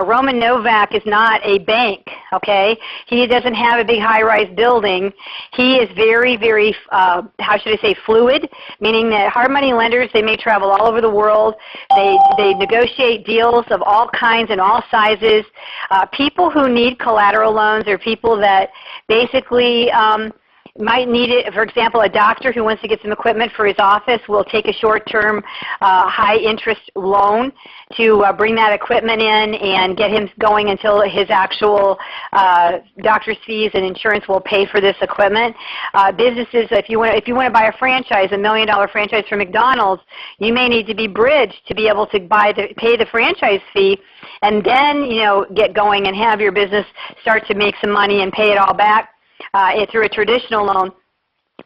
Roman Novak is not a bank, okay? He doesn't have a big high-rise building. He is very, very, how should I say, fluid, meaning that hard money lenders, they may travel all over the world. They negotiate deals of all kinds and all sizes. People who need collateral loans are people that basically might need it. For example, a doctor who wants to get some equipment for his office will take a short-term, high-interest loan to bring that equipment in and get him going until his actual doctor's fees and insurance will pay for this equipment. Businesses, if you want to buy a franchise, $1 million franchise for McDonald's, you may need to be bridged to be able to pay the franchise fee, and then get going and have your business start to make some money and pay it all back through a traditional loan.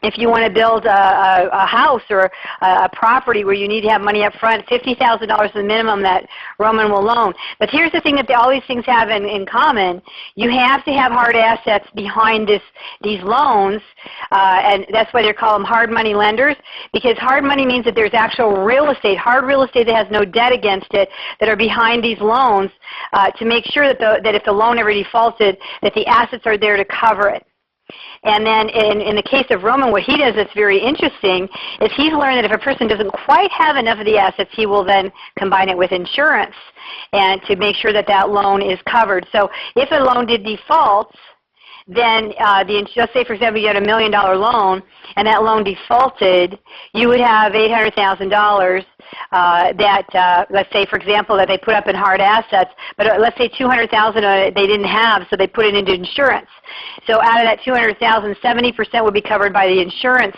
If you want to build a house or a property where you need to have money up front, $50,000 is the minimum that Roman will loan. But here's the thing that all these things have in common. You have to have hard assets behind these loans, and that's why they call them hard money lenders, because hard money means that there's actual real estate, hard real estate that has no debt against it, that are behind these loans to make sure that if the loan ever defaulted, that the assets are there to cover it. And then in the case of Roman, what he does that's very interesting is he's learned that if a person doesn't quite have enough of the assets, he will then combine it with insurance and to make sure that that loan is covered. So if a loan did default, then let's say, for example, you had $1 million loan and that loan defaulted, you would have $800,000 that, let's say, for example, that they put up in hard assets, but let's say $200,000 they didn't have, so they put it into insurance. So out of that $200,000, 70% would be covered by the insurance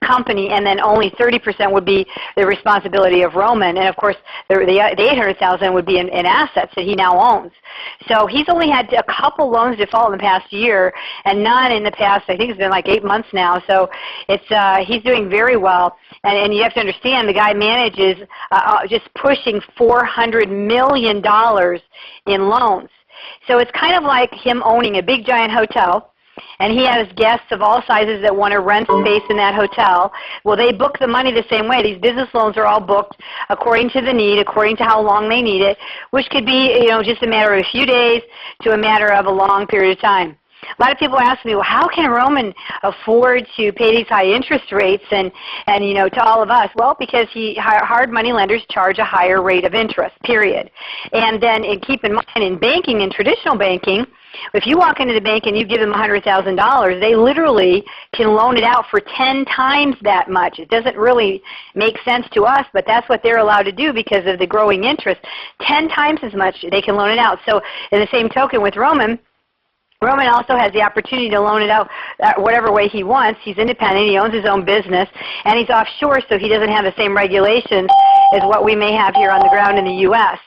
company, and then only 30% would be the responsibility of Roman. And of course, the $800,000 would be in assets that he now owns. So he's only had a couple loans default in the past year, and none in the past, I think it's been like 8 months now. So he's doing very well. And you have to understand, the guy manages just pushing $400 million in loans. So it's kind of like him owning a big giant hotel, and he has guests of all sizes that want to rent space in that hotel. Well, they book the money the same way. These business loans are all booked according to the need, according to how long they need it, which could be just a matter of a few days to a matter of a long period of time. A lot of people ask me, well, how can Roman afford to pay these high interest rates and to all of us? Well, because hard money lenders charge a higher rate of interest, period. And then keep in mind, in banking, in traditional banking, if you walk into the bank and you give them $100,000, they literally can loan it out for 10 times that much. It doesn't really make sense to us, but that's what they're allowed to do because of the growing interest. 10 times as much they can loan it out. So in the same token with Roman also has the opportunity to loan it out whatever way he wants. He's independent. He owns his own business, and he's offshore, so he doesn't have the same regulations as what we may have here on the ground in the U.S.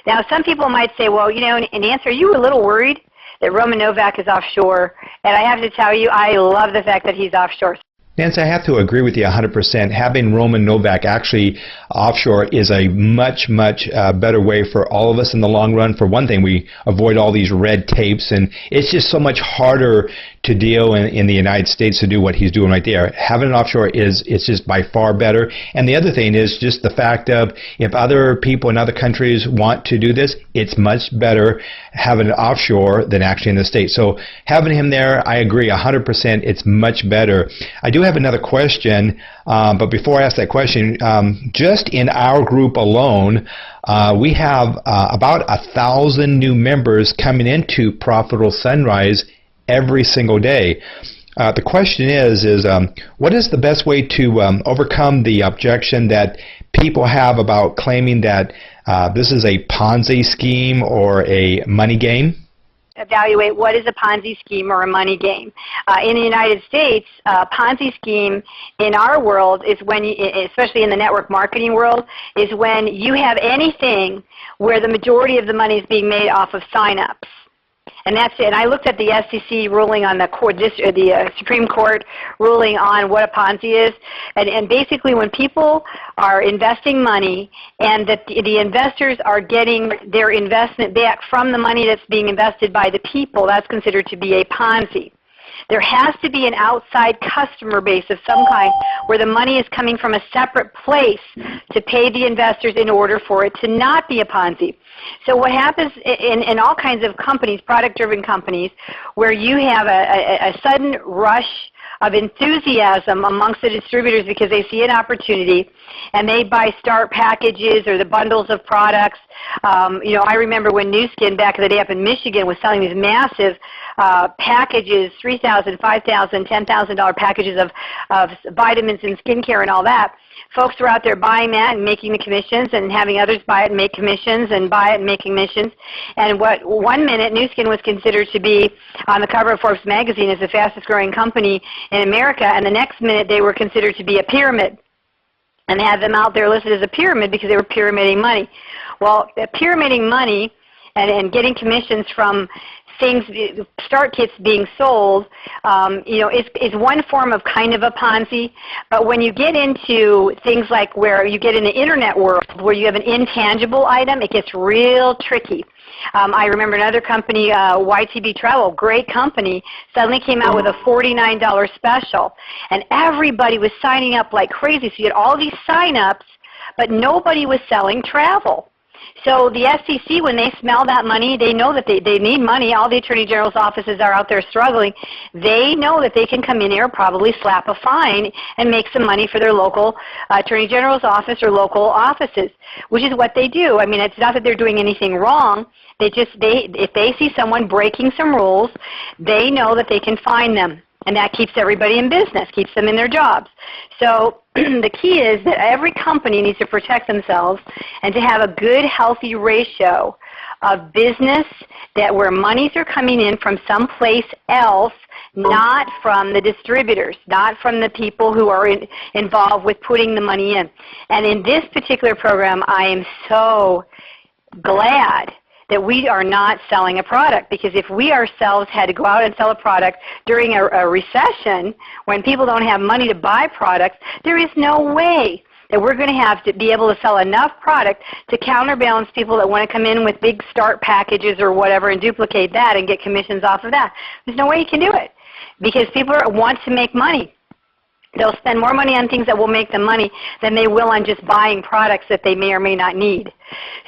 Now, some people might say, well, Nanci, are you a little worried that Roman Novak is offshore? And I have to tell you, I love the fact that he's offshore. Nanci, I have to agree with you 100%. Having Roman Novak actually offshore is a much, much better way for all of us in the long run. For one thing, we avoid all these red tapes, and it's just so much harder to deal in the United States to do what he's doing right there. Having it offshore it's just by far better. And the other thing is just the fact of if other people in other countries want to do this, it's much better having it offshore than actually in the States. So having him there, I agree 100%. It's much better. I do have another question, but before I ask that question, just in our group alone, we have about 1,000 new members coming into Profitable Sunrise every single day. The question is what is the best way to overcome the objection that people have about claiming that this is a Ponzi scheme or a money game? Evaluate what is a Ponzi scheme or a money game. In the United States, Ponzi scheme in our world is when, especially in the network marketing world, is when you have anything where the majority of the money is being made off of sign-ups. And that's it. And I looked at the SEC ruling on the Supreme Court ruling on what a Ponzi is. And basically when people are investing money and that the investors are getting their investment back from the money that's being invested by the people, that's considered to be a Ponzi. There has to be an outside customer base of some kind where the money is coming from a separate place to pay the investors in order for it to not be a Ponzi. So what happens in all kinds of companies, product-driven companies, where you have a sudden rush of enthusiasm amongst the distributors because they see an opportunity and they buy start packages or the bundles of products. I remember when Nu Skin back in the day up in Michigan was selling these massive packages, $3,000, $5,000, $10,000 packages of vitamins and skincare and all that. Folks were out there buying that and making the commissions and having others buy it and make commissions and buy it and make commissions. And what one minute Nu Skin was considered to be on the cover of Forbes magazine as the fastest growing company in America, and the next minute they were considered to be a pyramid. And they had them out there listed as a pyramid because they were pyramiding money. Well, pyramiding money and getting commissions from things, start kits being sold, is one form of kind of a Ponzi. But when you get into things like where you get in the internet world where you have an intangible item, it gets real tricky. I remember another company, YTB Travel, great company, suddenly came out with a $49 special. And everybody was signing up like crazy. So you had all these sign-ups, but nobody was selling travel. So the SEC, when they smell that money, they know that they need money. All the Attorney General's offices are out there struggling. They know that they can come in here, probably slap a fine, and make some money for their local Attorney General's office or local offices, which is what they do. I mean, it's not that they're doing anything wrong. If they see someone breaking some rules, they know that they can fine them. And that keeps everybody in business, keeps them in their jobs. So the key is that every company needs to protect themselves and to have a good, healthy ratio of business where monies are coming in from someplace else, not from the distributors, not from the people who are involved with putting the money in. And in this particular program, I am so glad that we are not selling a product, because if we ourselves had to go out and sell a product during a recession when people don't have money to buy products, there is no way that we're going to have to be able to sell enough product to counterbalance people that want to come in with big start packages or whatever and duplicate that and get commissions off of that. There's no way you can do it because people want to make money. They'll spend more money on things that will make them money than they will on just buying products that they may or may not need.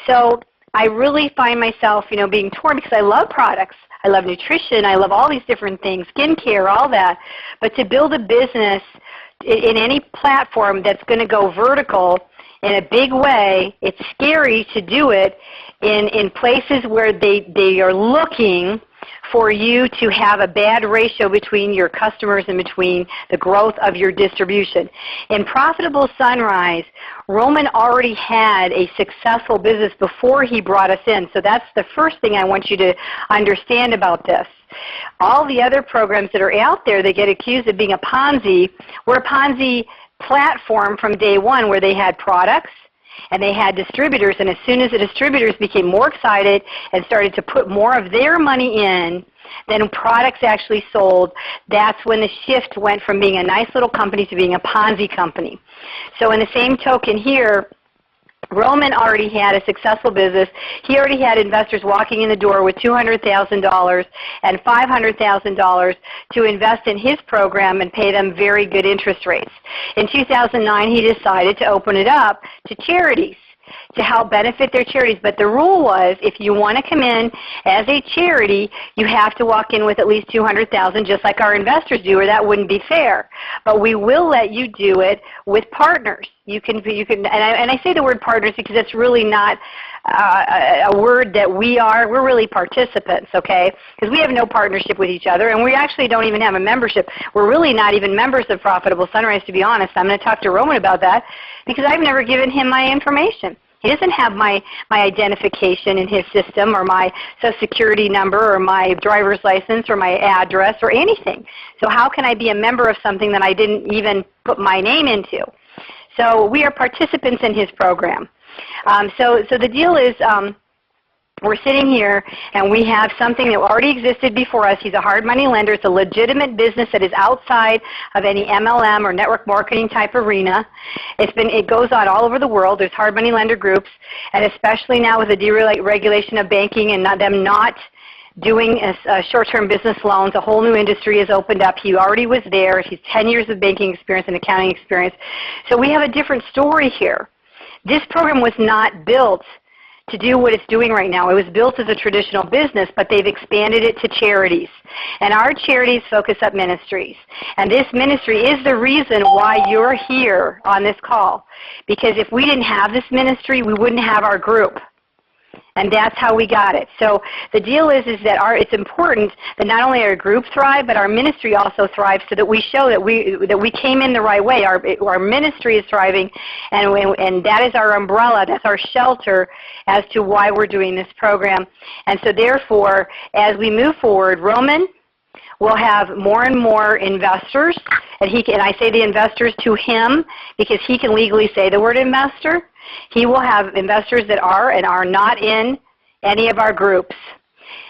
So I really find myself, being torn because I love products. I love nutrition. I love all these different things, skincare, all that. But to build a business in any platform that's going to go vertical in a big way, it's scary to do it in places where they are looking for you to have a bad ratio between your customers and between the growth of your distribution. In Profitable Sunrise, Roman already had a successful business before he brought us in. So that's the first thing I want you to understand about this. All the other programs that are out there that get accused of being a Ponzi were a Ponzi platform from day one where they had products and they had distributors, and as soon as the distributors became more excited and started to put more of their money in than products actually sold, that's when the shift went from being a nice little company to being a Ponzi company. So in the same token here, Roman already had a successful business. He already had investors walking in the door with $200,000 and $500,000 to invest in his program and pay them very good interest rates. In 2009, he decided to open it up to charities to help benefit their charities. But the rule was if you want to come in as a charity, you have to walk in with at least $200,000 just like our investors do, or that wouldn't be fair. But we will let you do it with partners. You can, and I say the word partners because it's really not a word that we're really participants, okay? Because we have no partnership with each other, and we actually don't even have a membership. We're really not even members of Profitable Sunrise, to be honest. I'm going to talk to Roman about that because I've never given him my information. He doesn't have my identification in his system or my Social Security number or my driver's license or my address or anything. So how can I be a member of something that I didn't even put my name into? So we are participants in his program. So the deal is we're sitting here and we have something that already existed before us. He's a hard money lender. It's a legitimate business that is outside of any MLM or network marketing type arena. It goes on all over the world. There's hard money lender groups, and especially now with the deregulation of banking and them not doing short-term business loans. A whole new industry has opened up. He already was there. He's 10 years of banking experience and accounting experience. So we have a different story here. This program was not built to do what it's doing right now. It was built as a traditional business, but they've expanded it to charities. And our charities focus up ministries. And this ministry is the reason why you're here on this call. Because if we didn't have this ministry, we wouldn't have our group. And that's how we got it. So the deal is that it's important that not only our group thrive, but our ministry also thrives, so that we show that we came in the right way. Our ministry is thriving, and that is our umbrella, that's our shelter as to why we're doing this program. And so therefore, as we move forward, Roman will have more and more investors, and I say the investors to him because he can legally say the word investor. He will have investors that are and are not in any of our groups.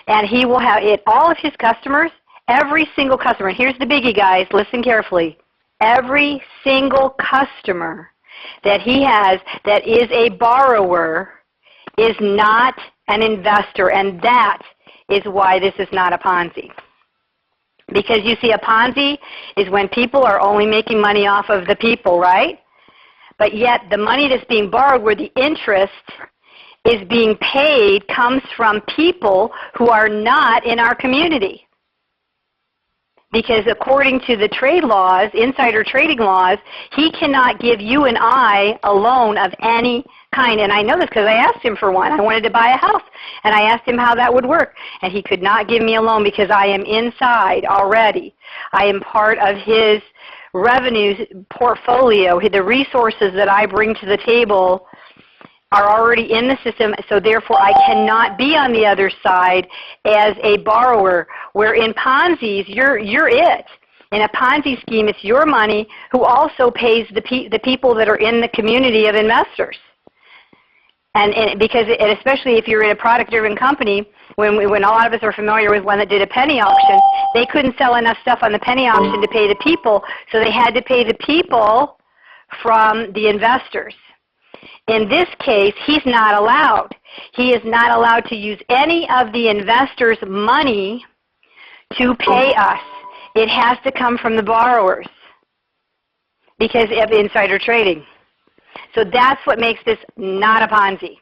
And he will have all of his customers, every single customer. And here's the biggie, guys. Listen carefully. Every single customer that he has that is a borrower is not an investor. And that is why this is not a Ponzi. Because you see, a Ponzi is when people are only making money off of the people, right? But yet the money that's being borrowed, where the interest is being paid, comes from people who are not in our community. Because according to the trade laws, insider trading laws, he cannot give you and I a loan of any kind. And I know this because I asked him for one. I wanted to buy a house, and I asked him how that would work. And he could not give me a loan because I am inside already. I am part of his revenue portfolio. The resources that I bring to the table are already in the system, so therefore I cannot be on the other side as a borrower, where in Ponzi's, you're it. In a Ponzi scheme, it's your money who also pays the people that are in the community of investors. And especially if you're in a product-driven company, when a lot of us are familiar with one that did a penny auction, they couldn't sell enough stuff on the penny auction to pay the people, so they had to pay the people from the investors. In this case, he's not allowed. He is not allowed to use any of the investors' money to pay us. It has to come from the borrowers because of insider trading. So that's what makes this not a Ponzi.